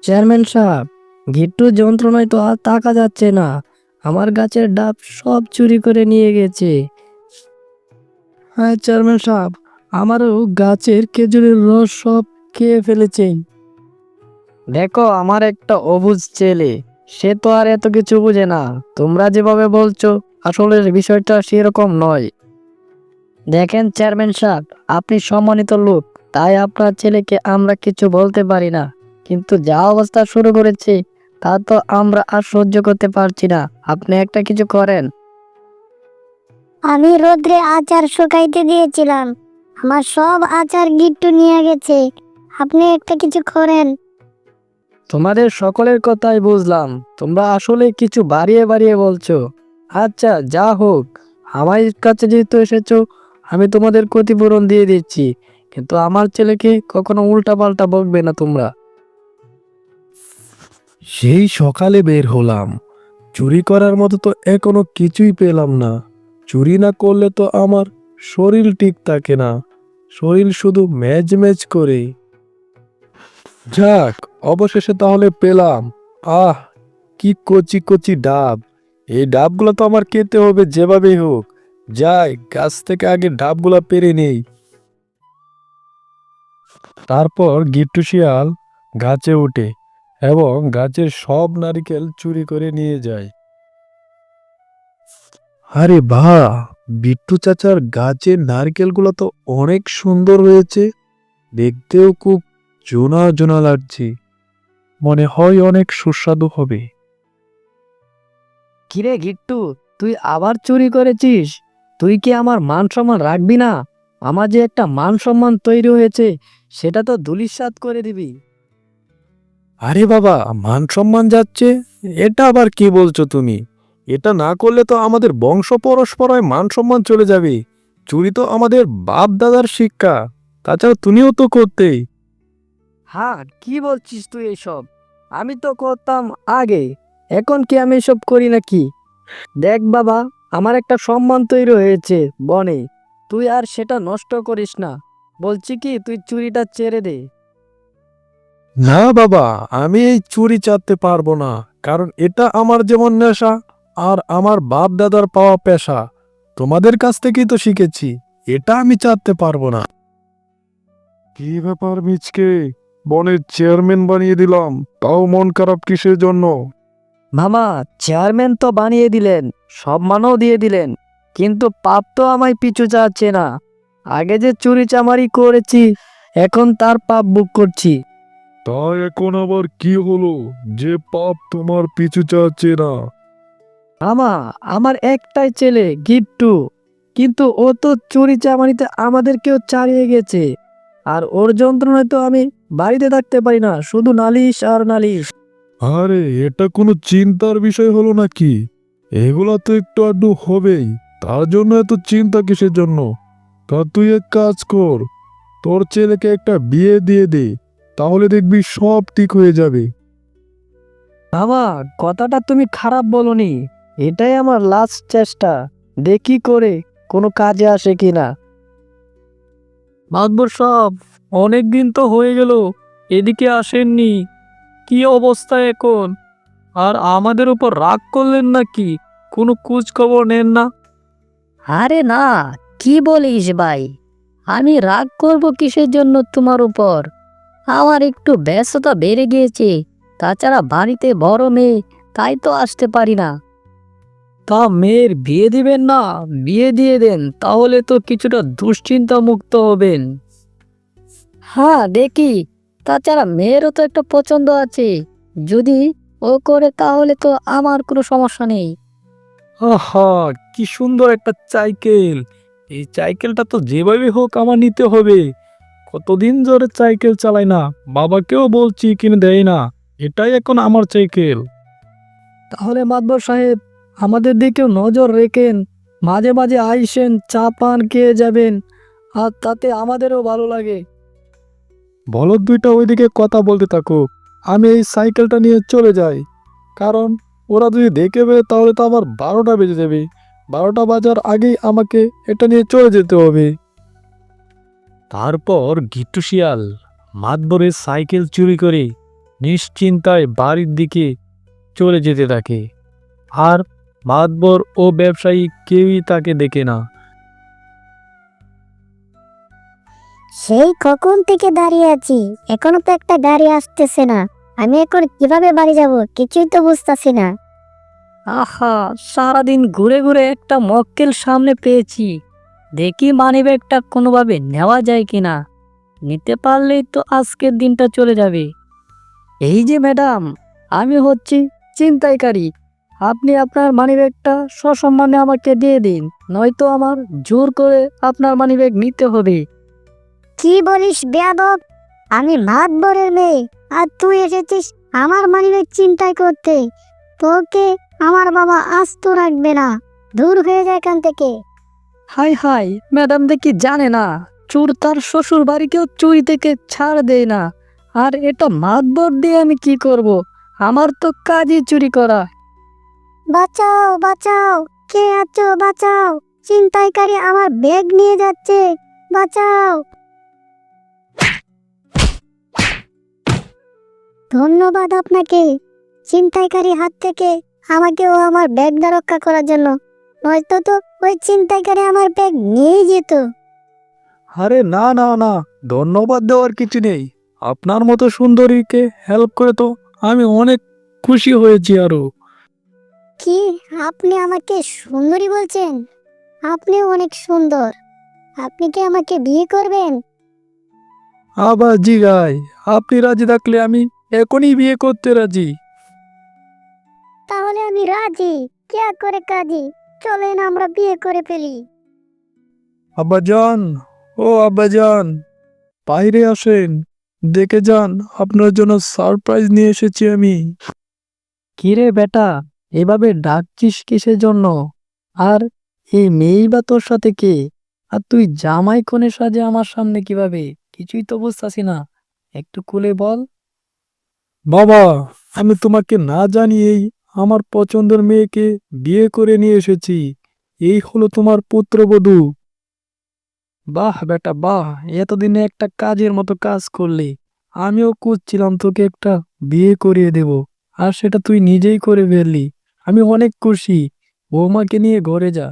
Chairman সাহেব, গিট্টু যন্ত্রণায় তো আর থাকা যাচ্ছে না। আমার গাছের ডাব সব চুরি করে নিয়ে গেছে। হ্যাঁ চেয়ারম্যান সাহেব, আমারও গাছের খেজুরের রস সব খেয়ে ফেলেছে। দেখো, আমার একটা অবুঝ ছেলে, সে তো আর এত কিছু বুঝে না। তোমরা যেভাবে বলছো, আসলে বিষয়টা সেরকম নয়। দেখেন চেয়ারম্যান সাহেব, আপনি সম্মানিত লোক, তাই আপনার ছেলেকে আমরা কিছু বলতে পারি না। কিন্তু যা অবস্থা শুরু করেছে, তা তো আমরা আর সহ্য করতে পারছি না। আপনি একটা কিছু করেন। আমি রোদ্রে আচার শুকাইতে দিয়েছিলাম, আমার সব আচার গিট্টু নিয়ে গেছে। আপনি একটা কিছু করেন। তোমাদের সকলের কথাই বুঝলাম, তোমরা আসলে কিছু বাড়িয়ে বাড়িয়ে বলছো। আচ্ছা, যা হোক, আমার কাছে যেহেতু এসেছো, আমি তোমাদের ক্ষতিপূরণ দিয়ে দিচ্ছি। কিন্তু আমার ছেলেকে কখনো উল্টা পাল্টা বকবে না তোমরা। সেই সকালে বের হলাম, চুরি করার মতো তো এখনো কিছুই পেলাম না। চুরি না করলে তো আমার শরীর ঠিক থাকে না, শরীর শুধু ম্যাজ ম্যাজ করে। যাক, অবশেষে তাহলে পেলাম। আহ, কি কচি কচি ডাব! এই ডাবগুলো তো আমার খেতে হবে যেভাবেই হোক। যাই, গাছ থেকে আগে ডাবগুলা পেরে নেই। তারপর গিট্টু শিয়াল গাছে ওঠে এবং গাছের সব নারকেল চুরি করে নিয়ে যায়। আরে বাহ, বিট্টু চাচার গাছের নারকেলগুলো তো অনেক সুন্দর হয়েছে, দেখতেও খুব জোনা জোনা লাগছে। মনে হয় অনেক সুস্বাদু হবে। কিরে গিট্টু, তুই আবার চুরি করেছিস? তুই কি আমার মান সম্মান রাখবি না? আমার যে একটা মান সম্মান তৈরি হয়েছে, সেটা তো ধূলিসাৎ করে দিবি। আরে বাবা, মান সম্মান যাচ্ছে? এটা আবার কি বলছো তুমি? এটা না করলে তো আমাদের বংশ পরস্পরায় মান সম্মান চলে যাবে। চুরি তো আমাদের বাপ দাদার শিক্ষা, তাছাড়া তুমিও তো করতেই। হ্যাঁ, কি বলছিস তুই এসব? আমি তো করতাম আগে, এখন কি আমি এসব করি নাকি? দেখ বাবা, আমার একটা সম্মান তৈরি হয়েছে বনে, তুই আর সেটা নষ্ট করিস না। বলছি কি, তুই চুরিটা ছেড়ে দে। না বাবা, আমি এই চুরি চাটতে পারবো না, কারণ এটা আমার যেমন নেশা আর আমার বাপ দাদার পাওয়া পেশা। তোমাদের কাছ থেকেই তো শিখেছি, এটা আমি চাটতে পারবো না। কি ব্যাপার মিচকে, বনের চেয়ারম্যান বানিয়ে দিলাম, তাও মন খারাপ কিসের জন্য? মামা, চেয়ারম্যান তো বানিয়ে দিলেন, সম্মানও দিয়ে দিলেন, কিন্তু পাপ তো আমায় পিছু চাচ্ছে না। আগে যে চুরি চামারি করেছি, এখন তার পাপ ভোগ করছি। তাই এখন আবার কি হলো যে পাপ তোমার পিছু চাচ্ছে না? মামা, আমার একটাই ছেলে গিট্টু, কিন্তু ও তো চুরি চামারিতে আমাদেরকেও ছাড়িয়ে গেছে। আর ওর যন্ত্রণায় তো আমি বাড়িতে থাকতে পারি না, শুধু নালিশ আর নালিশ। আরে, এটা কোনো চিন্তার বিষয় হলো নাকি? এগুলো তো একটু আধটু হবেই, তার জন্য এত চিন্তা কিসের জন্য? তা তুই এক কাজ কর, তোর ছেলেকে একটা বিয়ে দিয়ে দে, তাহলে দেখবি সব ঠিক হয়ে যাবে। মামা, কথাটা তুমি খারাপ বলনি। এটাই আমার লাস্ট চেষ্টা, দেখি করে কোনো কাজে আসে কিনা। মাতবর সাহেব, অনেক দিন তো হয়ে গেল, এদিকে আসেননি। কি অবস্থা এখন? আর আমাদের উপর রাগ করলেন নাকি? কোনো খোঁজ খবর নেন না? আরে না, কি বলিস ভাই? আমি রাগ করব কিসের জন্য তোমার উপর? আমার একটু ব্যস্ততা বেড়ে গিয়েছে, তাছাড়া বাড়িতে বড় মেয়ে, তাই তো আসতে পারি না। তা মেয়ের বিয়ে দিবেন না? বিয়ে দিয়ে দেন, তাহলে তো কিছুটা দুশ্চিন্তা মুক্ত হবেন। হ্যাঁ দেখি, তাছাড়া মেয়েরও তো একটা পছন্দ আছে, যদি ও করে তাহলে তো আমার কোনো সমস্যা নেই। আহা, কি সুন্দর একটা সাইকেল! এই সাইকেলটা তো যেভাবে হোক আমার নিতে হবে। কতদিন ধরে সাইকেল চালাই না, বাবাকেও বলছি কিনে দেয় না। এটাই এখন আমার সাইকেল। তাহলে মাতবর সাহেব, আমাদের দিকেও নজর রেখেন। মাঝে মাঝে আইসেন, চা পান খেয়ে যাবেন, আর তাতে আমাদেরও ভালো লাগে। বলদ দুইটা ওইদিকে কথা বলতে থাকুক, আমি এই সাইকেলটা নিয়ে চলে যাই। কারণ ওরা যদি দেখে ফেলে তাহলে তো আবার 12টা বেজে যাবে। 12টা বাজার আগেই আমাকে এটা নিয়ে চলে যেতে হবে। তারপর গিট্টু শিয়াল মাতবরের সাইকেল চুরি করে নিশ্চিন্তায় বাড়ির দিকে চলে যেতে থাকে। আর মাতবর ও ব্যবসায়ী কেউই তাকে দেখে না। সেই কখন থেকে দাঁড়িয়ে আছি, এখনো তো একটা গাড়ি আসতেছে না। আমি এখন কিভাবে বাড়ি যাব কিছুই তো বুঝতেছি না। আহা, সারাদিন ঘুরে ঘুরে একটা মক্কেল সামনে পেয়েছি, দেখি মানিব্যাগটা কোনোভাবে নেওয়া যায় কিনা। নিতে পারলেই তো আজকের দিনটা চলে যাবে। এই যে ম্যাডাম, আমি হচ্ছি ছিনতাইকারী। আপনি আপনার মানিব্যাগটা সসম্মানে আমাকে দিয়ে দিন, নয়তো আমার জোর করে আপনার মানিব্যাগ নিতে হবে। কি বলিস বেয়াদব? আমি মাতবরের মেয়ে, আর তুই এসেছিস আমার মানিব্যাগ চিন্তাই করতে? তোকে আমার বাবা আস্ত রাখবে না। দূর হয়ে যায় এখান থেকে। হাই হাই, ম্যাডাম দেখি জানে না চোর তার শ্বশুর বাড়িকেও চুরি থেকে ছাড় দেয় না। আর এটা মাতবর দিয়ে আমি কি করব? আমার তো কাজই চুরি করা। বাঁচাও বাঁচাও, কে আছো? বাঁচাও, ছিনতাইকারী আমার ব্যাগ নিয়ে যাচ্ছে, বাঁচাও। ধন্যবাদ আপনাকে, ছিনতাইকারী হাত থেকে আমাকে ও আমার ব্যাগটা রক্ষা করার জন্য। নয়তো তো ওই ছিনতাইকারী আমার ব্যাগ নিয়ে যেত। আরে না না না, ধন্যবাদ দেওয়ার কিছু নেই। আপনার মতো সুন্দরীকে হেল্প করে তো আমি অনেক খুশি হয়েছি আরো। কি, আপনি আমাকে সুন্দরী বলছেন? আপনিও অনেক সুন্দর। আপনি কি আমাকে বিয়ে করবেন? আবার জিগাই, আপনি রাজি থাকলে আমি এখনই বিয়ে করতে রাজি। তাহলে আমি রাজি। কে করে কাজী, চলেন আমরা বিয়ে করে ফেলি। আব্বাজান, ও আব্বাজান, বাইরে আসেন, দেখে যান, আপনার জন্য সারপ্রাইজ নিয়ে এসেছি আমি। কিরে বেটা, এভাবে ডাকছিস কিসের জন্য? আর এই মেয়েই বা তোর সাথে কে? আর তুই জামাই কোণে সাজে আমার সামনে কিভাবে? কিছুই তো বুঝতাছি না, একটু খুলে বল। বাবা, আমি তোমাকে না জানিয়েই আমার পছন্দের মেয়েকে বিয়ে করে নিয়ে এসেছি। এই হলো তোমার পুত্রবধূ। বাহ বেটা বাহ, এতদিনে একটা কাজের মতো কাজ করলি। আমিও খুঁজছিলাম তোকে একটা বিয়ে করিয়ে দেব, আর সেটা তুই নিজেই করে ফেললি। আমি অনেক খুশি। বৌমাকে নিয়ে ঘরে যা।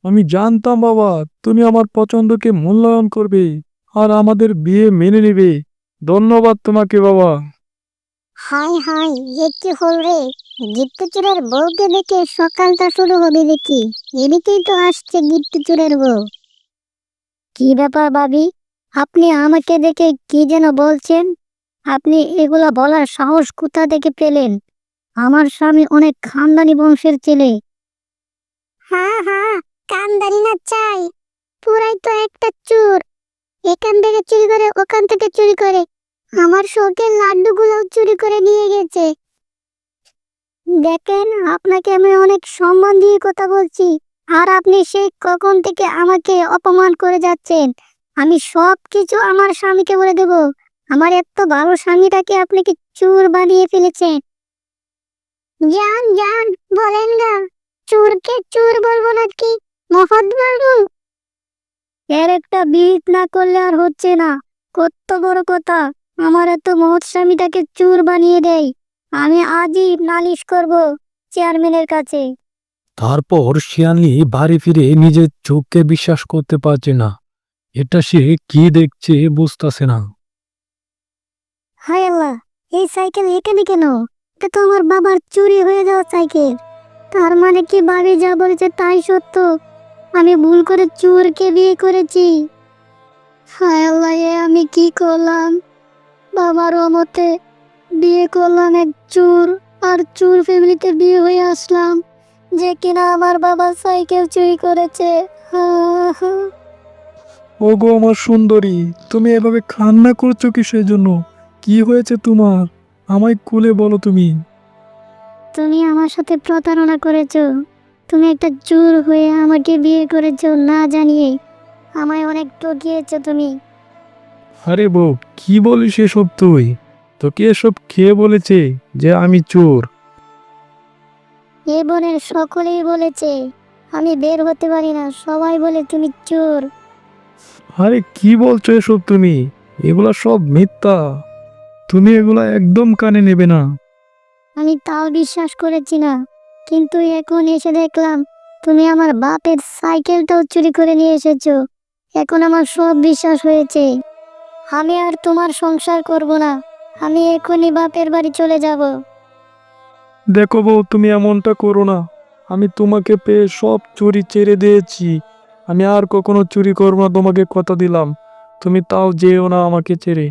আমি জানতাম বাবা, তুমি আমার পছন্দকে মূল্যায়ন করবে আর আমাদের বিয়ে মেনে নেবে। ধন্যবাদ তোমাকে বাবা। হাই হাই, এ কি হল রে? গিট্টুচুরের বউকে দেখে সকালটা শুরু হবে দেখি। এদিকেই তো আসছে গিট্টুচুরের বউ। কি ব্যাপার ভাবি, আপনি আমাকে দেখে কি যেন বলছেন? আপনি এগুলা বলার সাহস কোথা থেকে পেলেন? আমার স্বামী অনেক খানদানি বংশের ছেলে। হ্যাঁ হ্যাঁ, খানদানি না চাই, পুরাই তো একটা চোর। এখান থেকে চুরি করে, ওখান থেকে চুরি করে, আমার শখের লাড্ডুগুলো চুরি করে নিয়ে গেছে। দেখেন, আপনাকে আমি অনেক সম্মান দিয়ে কথা বলছি, আর আপনি সেই কখন থেকে আমাকে অপমান করে যাচ্ছেন। আমি সব কিছু আমার স্বামীকে বলে দেব। আমার এত ভালো স্বামীটাকে আপনি কি চোর বানিয়ে ফেলেছেন? জান জান, বলেন না, চোরকে চোর বলবো নাকি মহৎ বলবো? এর একটা বিহিত না করলে আর হচ্ছে না। কত বড় কথা, আমার এত মহৎ স্বামীটাকে চোর বানিয়ে দেয়। আমি আজই নালিশ করব চেয়ারম্যানের কাছে। তারপর শিয়ালনি বাড়ি ফিরে নিজের চোখকে বিশ্বাস করতে পারছে না। এটা সে কি দেখছে বুঝতেছে না। হায় আল্লাহ, এই সাইকেল এখানে কেন? এটা তো আমার বাবার চুরি হয়ে যাওয়া সাইকেল। তার মানে কি ভাবি যা বলেছে তাই সত্য? আমি ভুল করে চোরকে বিয়ে করেছি। হায় আল্লাহ, এ আমি কি করলাম? বাবার অমতে বিয়ে করলাম এক চোর, আর চোর ফ্যামিলিতে বিয়ে হয়ে আসলাম, যে কিনা আমার বাবা সাইকেল চুরি করেছে। হা হা। ওগো আমার সুন্দরী, তুমি এভাবে কান্না করছো কিসের জন্য? কি হয়েছে তোমার? আমায় খুলে বলো তুমি। তুমি আমার সাথে প্রতারণা করেছো। তুমি একটা চোর হয়ে আমাকে বিয়ে করেছো না জানিয়ে। আমায় অনেক ঠকিয়েছো তুমি। আরে বউ, কি বলিস এসব তুই? তোকে এসব খেয়ে বলেছে যে আমি চোর? এ বনের সকলেই বলেছে আমি বের হতে পারি না, সবাই বলে তুমি চোর। আরে কি বলছো এসব তুমি? এগুলা সব মিথ্যা। তুমি এগুলো একদম কানে নেবে না। আমি তাও বিশ্বাস করেছি না, কিন্তু এখন এসে দেখলাম তুমি আমার বাপের সাইকেলটাও চুরি করে নিয়ে এসেছো। এখন আমার সব বিশ্বাস হয়েছে। আমি আর তোমার সংসার করব না। আমি এখনই বাপের বাড়ি চলে যাব। দেখো বউ, তুমি এমনটা করো না। আমি তোমাকে পেয়ে সব চুরি ছেড়ে দিয়েছি। আমি আর কখনো চুরি করবো না, তোমাকে কথা দিলাম। তুমি তাও যেও না আমাকে ছেড়ে।